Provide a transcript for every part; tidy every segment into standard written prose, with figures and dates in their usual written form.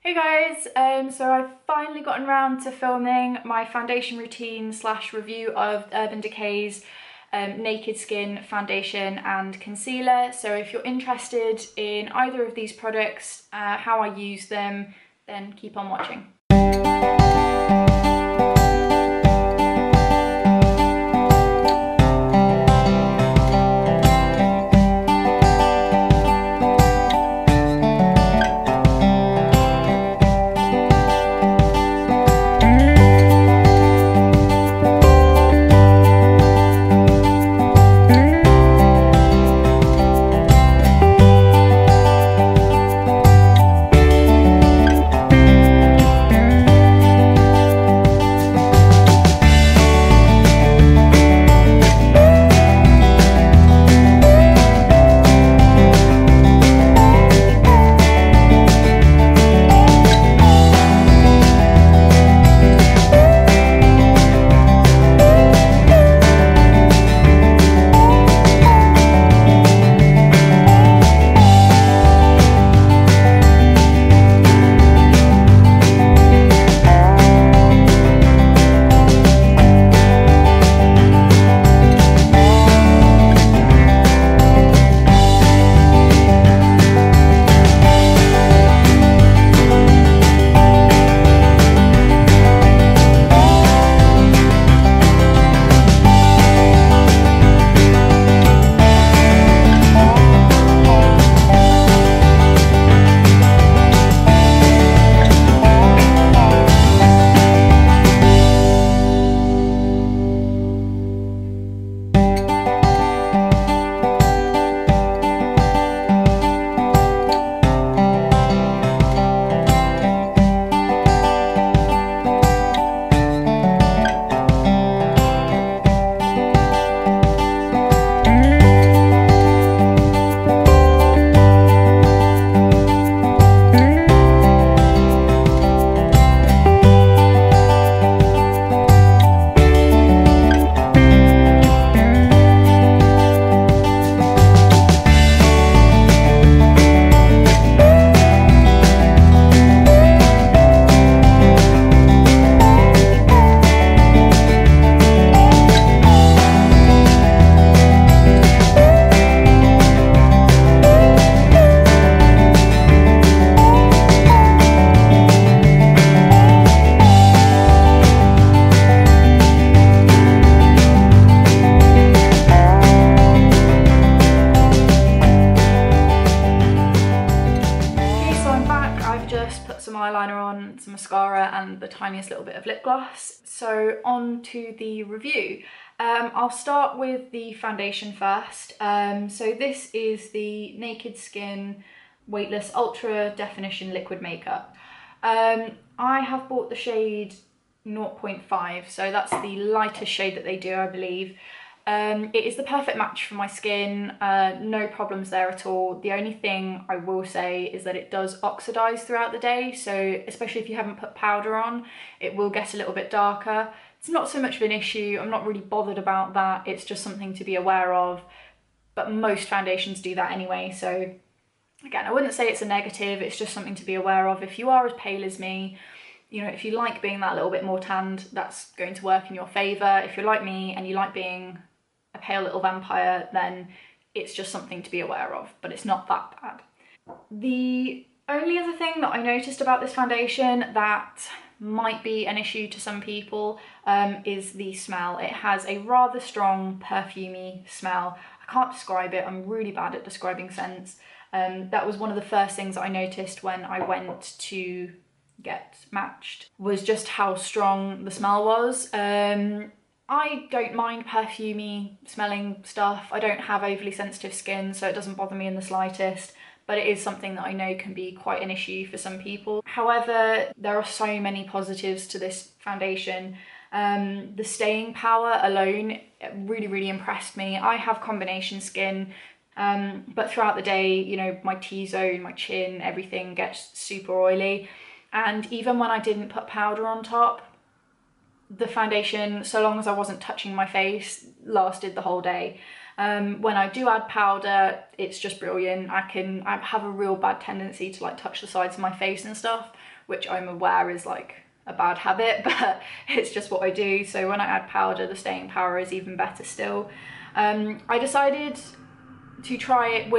Hey guys, so I've finally gotten around to filming my foundation routine / review of Urban Decay's Naked Skin foundation and concealer. So if you're interested in either of these products, how I use them, then keep on watching. Some eyeliner on, some mascara and the tiniest little bit of lip gloss. So on to the review. I'll start with the foundation first. So this is the Naked Skin Weightless Ultra Definition Liquid Makeup. I have bought the shade 0.5, so that's the lightest shade that they do, I believe. It is the perfect match for my skin, no problems there at all. The only thing I will say is that it does oxidize throughout the day, so especially if you haven't put powder on, it will get a little bit darker. It's not so much of an issue, I'm not really bothered about that, it's just something to be aware of, but most foundations do that anyway, so again, I wouldn't say it's a negative, it's just something to be aware of. If you are as pale as me, you know, if you like being that little bit more tanned, that's going to work in your favour. If you're like me and you like being a pale little vampire, then it's just something to be aware of, but it's not that bad. The only other thing that I noticed about this foundation that might be an issue to some people is the smell. It has a rather strong perfumey smell. I can't describe it, I'm really bad at describing scents. That was one of the first things that I noticed when I went to get matched, was just how strong the smell was. I don't mind perfumey smelling stuff. I don't have overly sensitive skin, so it doesn't bother me in the slightest, but it is something that I know can be quite an issue for some people. However, there are so many positives to this foundation. The staying power alone really impressed me. I have combination skin, but throughout the day, you know, my T-zone, my chin, everything gets super oily. And even when I didn't put powder on top, the foundation, so long as I wasn't touching my face, lasted the whole day. When I do add powder, it's just brilliant. I have a real bad tendency to like touch the sides of my face and stuff, which I'm aware is like a bad habit, but it's just what I do. So when I add powder, the staying power is even better still. I decided to try it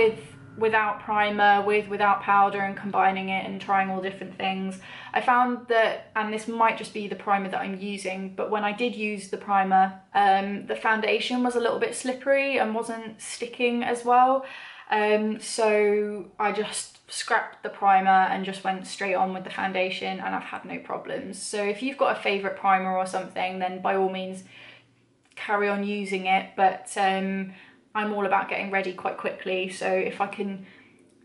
without primer, without powder, and combining it and trying all different things. I found that, and this might just be the primer that I'm using, but when I did use the primer, the foundation was a little bit slippery and wasn't sticking as well. So I just scrapped the primer and just went straight on with the foundation, and I've had no problems. So if you've got a favourite primer or something, then by all means carry on using it, but I'm all about getting ready quite quickly, so if I can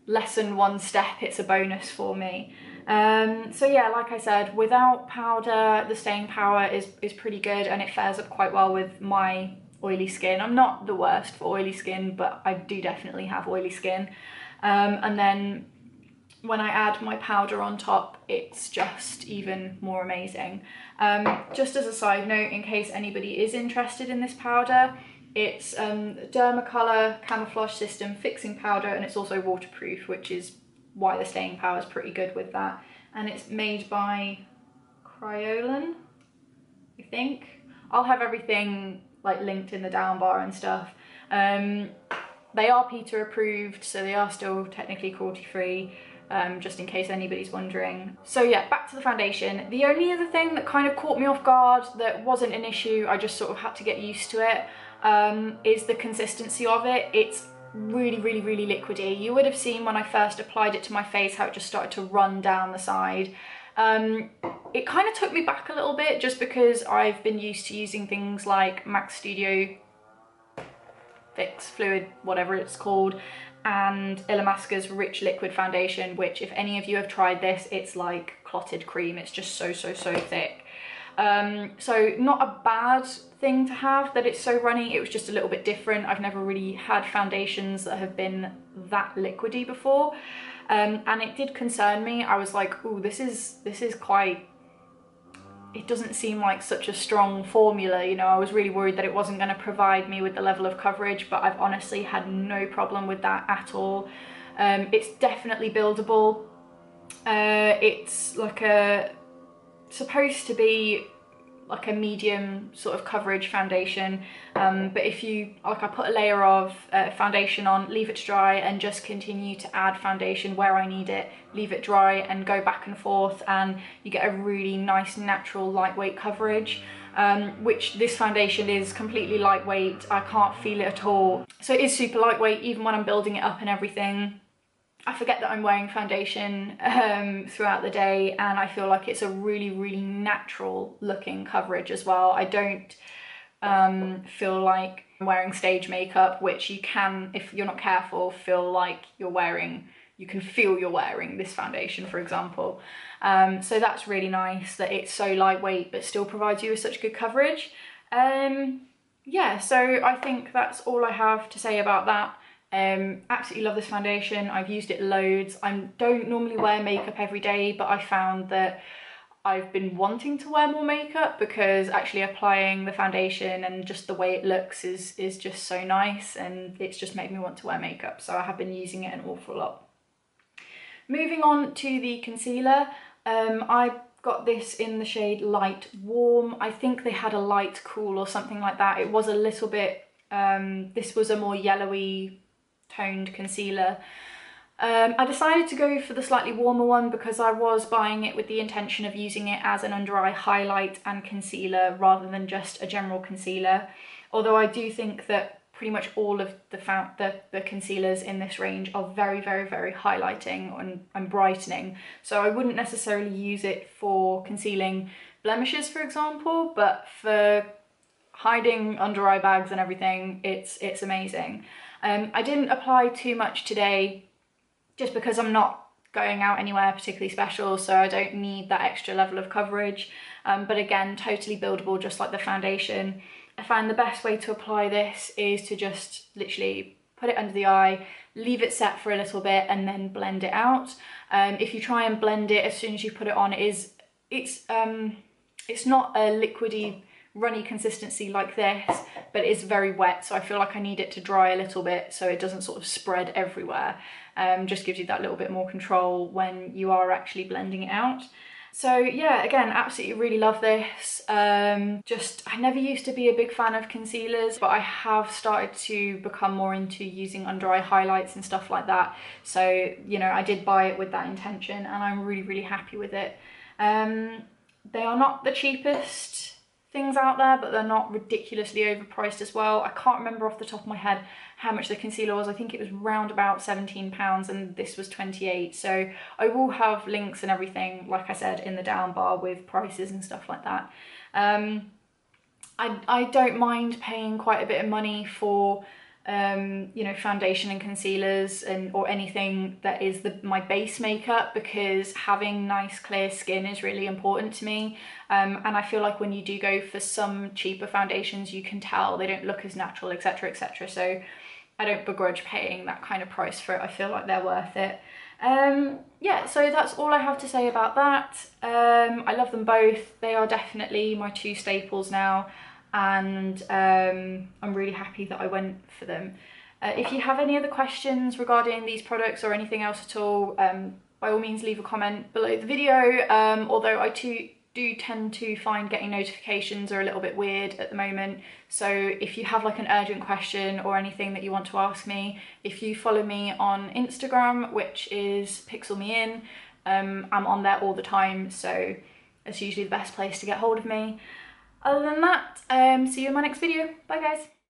lessen one step, it's a bonus for me. So yeah, like I said, without powder, the staying power is pretty good, and it fares up quite well with my oily skin. I'm not the worst for oily skin, but I do definitely have oily skin. And then when I add my powder on top, it's just even more amazing. Just as a side note, in case anybody is interested in this powder, it's Dermacolor Camouflage System Fixing Powder, and it's also waterproof, which is why the staying power is pretty good with that. And it's made by CRUELTY, I think. I'll have everything like linked in the down bar and stuff. They are PETA approved, so they are still technically cruelty free, just in case anybody's wondering. So yeah, back to the foundation. The only other thing that kind of caught me off guard, that wasn't an issue, I just sort of had to get used to it, is the consistency of it. It's really liquidy. You would have seen when I first applied it to my face how it just started to run down the side. It kind of took me back a little bit, just because I've been used to using things like MAC Studio Fix Fluid, whatever it's called, and Illamasqua's Rich Liquid Foundation, which if any of you have tried this, it's like clotted cream. It's just so thick. So not a bad thing to have that it's so runny. It was just a little bit different. I've never really had foundations that have been that liquidy before, and it did concern me. I was like, ooh, this is quite, it doesn't seem like such a strong formula, you know. I was really worried that it wasn't going to provide me with the level of coverage, but I've honestly had no problem with that at all. It's definitely buildable. It's like supposed to be like a medium sort of coverage foundation, but if you, like, I put a layer of foundation on, leave it to dry, and just continue to add foundation where I need it, leave it dry and go back and forth, and you get a really nice natural lightweight coverage, which this foundation is completely lightweight. I can't feel it at all. So it is super lightweight even when I'm building it up and everything. I forget that I'm wearing foundation throughout the day, and I feel like it's a really natural looking coverage as well. I don't feel like I'm wearing stage makeup, which you can, if you're not careful, feel like you're wearing, you can feel you're wearing this foundation, for example. So that's really nice that it's so lightweight but still provides you with such good coverage. Yeah, so I think that's all I have to say about that. Absolutely love this foundation. I've used it loads. I don't normally wear makeup every day, but I found that I've been wanting to wear more makeup because actually applying the foundation and just the way it looks is just so nice, and it's just made me want to wear makeup, so I have been using it an awful lot. Moving on to the concealer, I got this in the shade Light Warm. I think they had a Light Cool or something like that. It was a little bit, this was a more yellowy toned concealer. I decided to go for the slightly warmer one because I was buying it with the intention of using it as an under eye highlight and concealer rather than just a general concealer. Although I do think that pretty much all of the concealers in this range are very highlighting and brightening. So I wouldn't necessarily use it for concealing blemishes, for example, but for hiding under eye bags and everything, it's amazing. I didn't apply too much today just because I'm not going out anywhere particularly special, so I don't need that extra level of coverage. But again, totally buildable, just like the foundation. I find the best way to apply this is to just literally put it under the eye, leave it set for a little bit, and then blend it out. If you try and blend it as soon as you put it on, it's not a liquidy runny consistency like this, but it's very wet, so I feel like I need it to dry a little bit so it doesn't sort of spread everywhere. Just gives you that little bit more control when you are actually blending it out. So yeah, again, absolutely really love this. I never used to be a big fan of concealers, but I have started to become more into using under eye highlights and stuff like that. So, you know, I did buy it with that intention and I'm really, really happy with it. They are not the cheapest things out there, but they're not ridiculously overpriced as well. I can't remember off the top of my head how much the concealer was. I think it was round about £17 and this was 28. So I will have links and everything, like I said, in the down bar with prices and stuff like that. I don't mind paying quite a bit of money for you know, foundation and concealers or anything that is my base makeup, because having nice clear skin is really important to me, and I feel like when you do go for some cheaper foundations, you can tell they don't look as natural, etc, etc. So I don't begrudge paying that kind of price for it. I feel like they're worth it. Yeah, so that's all I have to say about that. I love them both. They are definitely my two staples now, and I'm really happy that I went for them. If you have any other questions regarding these products or anything else at all, by all means leave a comment below the video, although I do tend to find getting notifications are a little bit weird at the moment. So if you have like an urgent question or anything that you want to ask me, if you follow me on Instagram, which is pixelmein, I'm on there all the time, so it's usually the best place to get hold of me. Other than that, see you in my next video. Bye guys.